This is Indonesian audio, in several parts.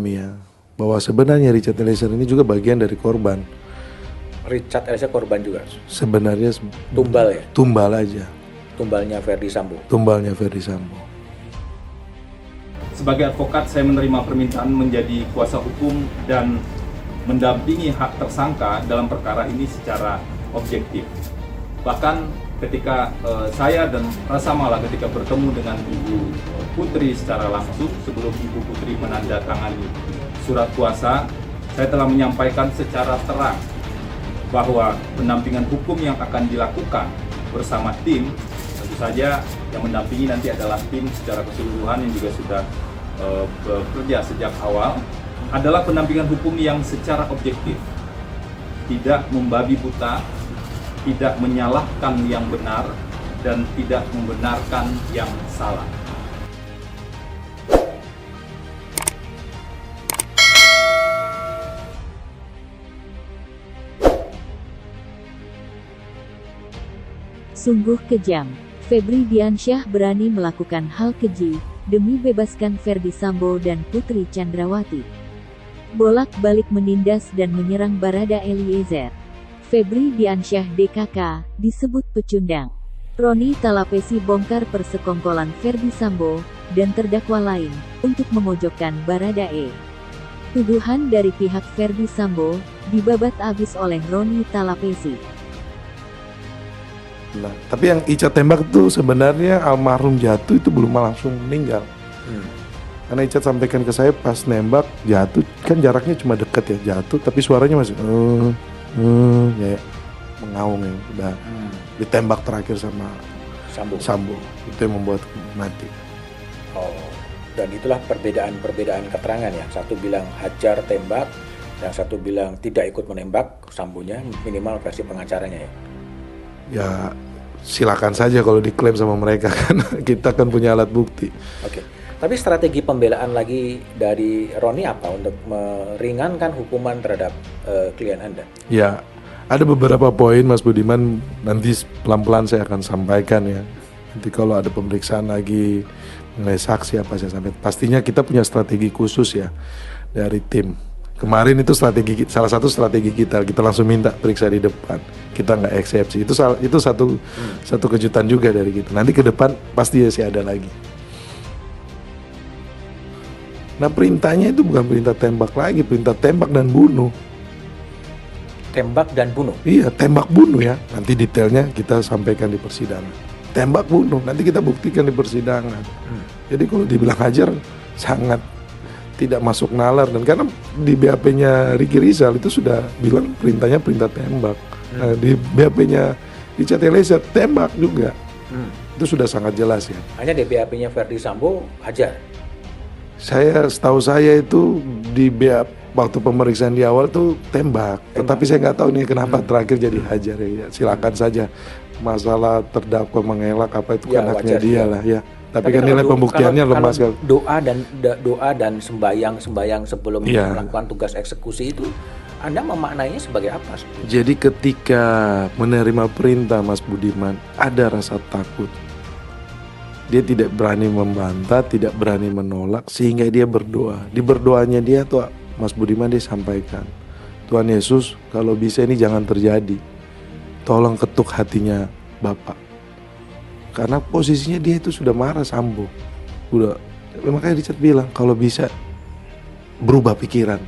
ya, bahwa sebenarnya Richard Eliezer ini juga bagian dari korban. Richard Eliezer korban juga? Sebenarnya tumbal ya? Tumbal aja. Tumbalnya Verdi Sambo? Tumbalnya Verdi Sambo. Sebagai advokat, saya menerima permintaan menjadi kuasa hukum dan mendampingi hak tersangka dalam perkara ini secara objektif. Bahkan ketika saya dan Rasa Mala ketika bertemu dengan Ibu Putri secara langsung sebelum Ibu Putri menandatangani surat kuasa, saya telah menyampaikan secara terang bahwa pendampingan hukum yang akan dilakukan bersama tim, tentu saja yang mendampingi nanti adalah tim secara keseluruhan yang juga sudah bekerja sejak awal, adalah pendampingan hukum yang secara objektif, tidak membabi buta, tidak menyalahkan yang benar, dan tidak membenarkan yang salah. Sungguh kejam, Febri Diansyah berani melakukan hal keji demi bebaskan Verdi Sambo dan Putri Chandrawati. Bolak-balik menindas dan menyerang Barada Eliezer. Febri Diansyah DKK disebut pecundang. Roni Talapesi bongkar persekongkolan Verdi Sambo dan terdakwa lain untuk memojokkan Baradae. Tuduhan dari pihak Verdi Sambo dibabat habis oleh Roni Talapesi. Nah, tapi yang Ica tembak itu sebenarnya almarhum jatuh itu belum langsung meninggal. Karena Ica sampaikan ke saya pas nembak jatuh, kan jaraknya cuma deket ya, jatuh tapi suaranya masih ya mengaung ya, udah ditembak terakhir sama Sambo. Itu yang membuat mati. Oh, dan itulah perbedaan keterangan ya. Satu bilang hajar tembak, yang satu bilang tidak ikut menembak Sambonya, minimal versi pengacaranya ya. Ya silakan saja kalau diklaim sama mereka kan kita kan punya alat bukti. Oke. Tapi strategi pembelaan lagi dari Roni apa untuk meringankan hukuman terhadap klien Anda? Ya ada beberapa poin Mas Budiman, nanti pelan-pelan saya akan sampaikan ya. Nanti kalau ada pemeriksaan lagi mengenai saksi apa saya sampaikan. Pastinya kita punya strategi khusus ya dari tim. Kemarin itu salah satu strategi kita langsung minta periksa di depan, kita nggak eksepsi. Itu satu kejutan juga dari kita. Nanti ke depan pasti sih ada lagi. Nah perintahnya itu bukan perintah tembak lagi, perintah tembak dan bunuh. Tembak dan bunuh? Iya, tembak bunuh ya. Nanti detailnya kita sampaikan di persidangan. Tembak bunuh, nanti kita buktikan di persidangan. Jadi kalau dibilang hajar sangat tidak masuk nalar, dan karena di BAP-nya Ricky Rizal itu sudah bilang perintahnya perintah tembak. Nah, di BAP-nya Richard Eliezer tembak juga. Itu sudah sangat jelas ya. Hanya di BAP-nya Verdi Sambo hajar. Setahu saya itu di BAP waktu pemeriksaan di awal tuh tembak. Tetapi saya nggak tahu nih kenapa terakhir jadi hajar ya. Silakan saja, masalah terdakwa mengelak apa itu Ya, kan haknya dia wajar. lah ya. Tapi kan nilai pembuktiannya lemah sekali. Doa dan sembayang sebelum melakukan tugas eksekusi itu, Anda memaknainya sebagai apa? Jadi ketika menerima perintah Mas Budiman, ada rasa takut. Dia tidak berani membantah, tidak berani menolak, sehingga dia berdoa. Di berdoanya dia tuh Mas Budiman dia sampaikan, Tuhan Yesus, kalau bisa ini jangan terjadi. Tolong ketuk hatinya Bapak. Karena posisinya dia itu sudah marah Sambo. Makanya Richard bilang kalau bisa berubah pikiran.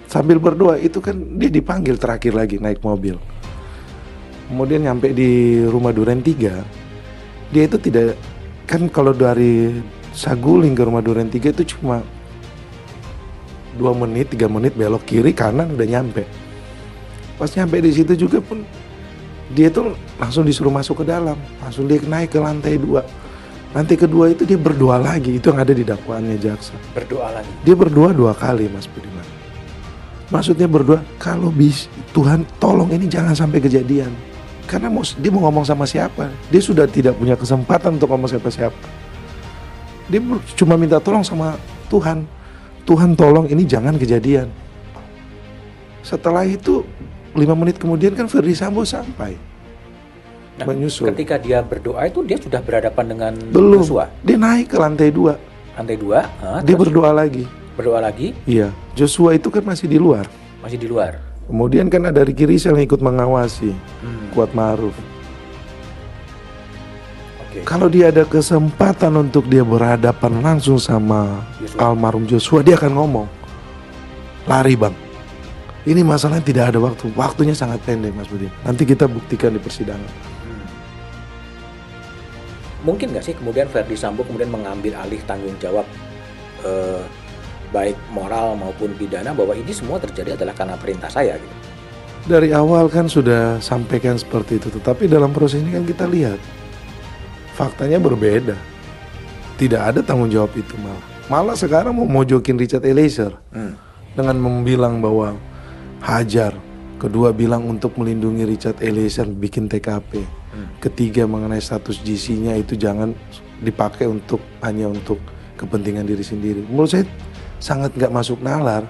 Sambil berdoa itu kan dia dipanggil terakhir lagi naik mobil. Kemudian nyampe di rumah Duren 3. Dia itu tidak, kan kalau dari Saguling ke rumah Duren 3 itu cuma 2 menit, 3 menit belok kiri kanan udah nyampe. Pas nyampe di situ juga pun dia tuh langsung disuruh masuk ke dalam, langsung dia naik ke lantai 2. Lantai kedua itu dia berdoa lagi, itu yang ada di dakwaannya jaksa. Berdoa lagi? Dia berdoa 2 kali Mas Budiman. Maksudnya berdoa, kalau bisa Tuhan tolong ini jangan sampai kejadian. Karena dia mau ngomong sama siapa? Dia sudah tidak punya kesempatan untuk ngomong siapa-siapa. Dia cuma minta tolong sama Tuhan. Tuhan tolong ini jangan kejadian. Setelah itu 5 menit kemudian kan Verdi Sambo sampai menyusul. Ketika dia berdoa itu dia sudah berhadapan dengan Belum, Joshua? dia naik ke lantai 2. Lantai 2, Dia berdoa lagi. berdoa lagi, Iya, Joshua itu kan masih di luar. masih di luar. Kemudian kan ada Ricky Rizal yang ikut mengawasi Kuat Maruf. Oke. Kalau dia ada kesempatan untuk dia berhadapan langsung sama Joshua. almarhum Joshua, dia akan ngomong, lari bang. Ini masalahnya tidak ada waktu. Waktunya sangat pendek Mas Budi. Nanti kita buktikan di persidangan. Mungkin nggak sih kemudian Verdi Sambo kemudian mengambil alih tanggung jawab baik moral maupun pidana bahwa ini semua terjadi adalah karena perintah saya gitu. Dari awal kan sudah sampaikan seperti itu. Tetapi dalam proses ini kan kita lihat faktanya berbeda. Tidak ada tanggung jawab itu malah. Malah sekarang mau mojokin Richard Eliezer dengan membilang bahwa hajar. Kedua bilang untuk melindungi Richard Eliezer bikin TKP. Ketiga mengenai status GC-nya itu jangan dipakai untuk hanya untuk kepentingan diri sendiri. Menurut saya sangat nggak masuk nalar.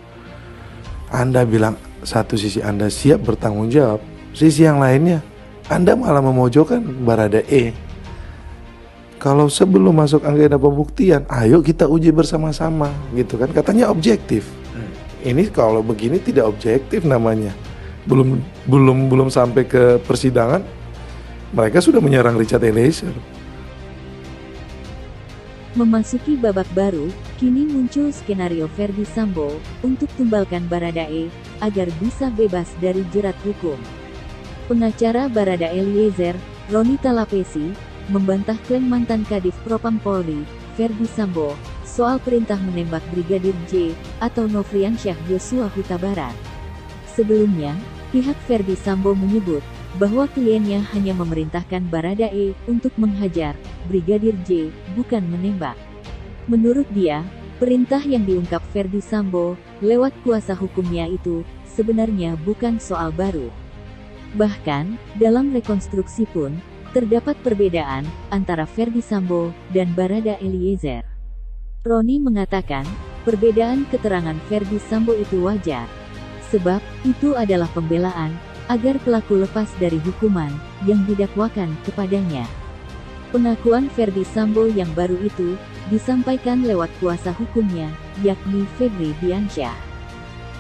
Anda bilang satu sisi Anda siap bertanggung jawab, sisi yang lainnya Anda malah memojokkan Baradae. Kalau sebelum masuk agenda pembuktian, ayo kita uji bersama-sama, gitu kan? Katanya objektif. Ini kalau begini tidak objektif namanya. Belum sampai ke persidangan, mereka sudah menyerang Richard Eliezer. Memasuki babak baru, kini muncul skenario Verdi Sambo untuk tumbalkan Baradae agar bisa bebas dari jerat hukum. Pengacara Barada Eliezer, Roni Talapesi, membantah klaim mantan Kadif Propam Polri, Verdi Sambo, soal perintah menembak Brigadir J atau Nofriansyah Yosua Huta Barat. Sebelumnya, pihak Verdi Sambo menyebut bahwa kliennya hanya memerintahkan Baradae untuk menghajar Brigadir J, bukan menembak. Menurut dia, perintah yang diungkap Verdi Sambo lewat kuasa hukumnya itu sebenarnya bukan soal baru. Bahkan, dalam rekonstruksi pun, terdapat perbedaan antara Verdi Sambo dan Barada Eliezer. Roni mengatakan, perbedaan keterangan Verdi Sambo itu wajar, sebab itu adalah pembelaan agar pelaku lepas dari hukuman yang didakwakan kepadanya. Pengakuan Verdi Sambo yang baru itu disampaikan lewat kuasa hukumnya, yakni Febri Diansyah.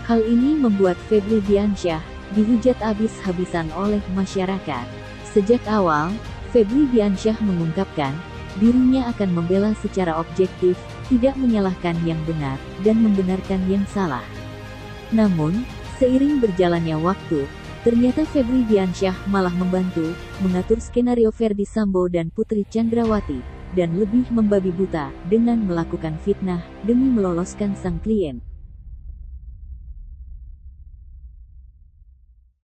Hal ini membuat Febri Diansyah dihujat habis-habisan oleh masyarakat. Sejak awal, Febri Diansyah mengungkapkan dirinya akan membela secara objektif, tidak menyalahkan yang benar dan membenarkan yang salah. Namun, seiring berjalannya waktu, ternyata Febri Diansyah malah membantu mengatur skenario Verdi Sambo dan Putri Chandrawati, dan lebih membabi buta dengan melakukan fitnah demi meloloskan sang klien.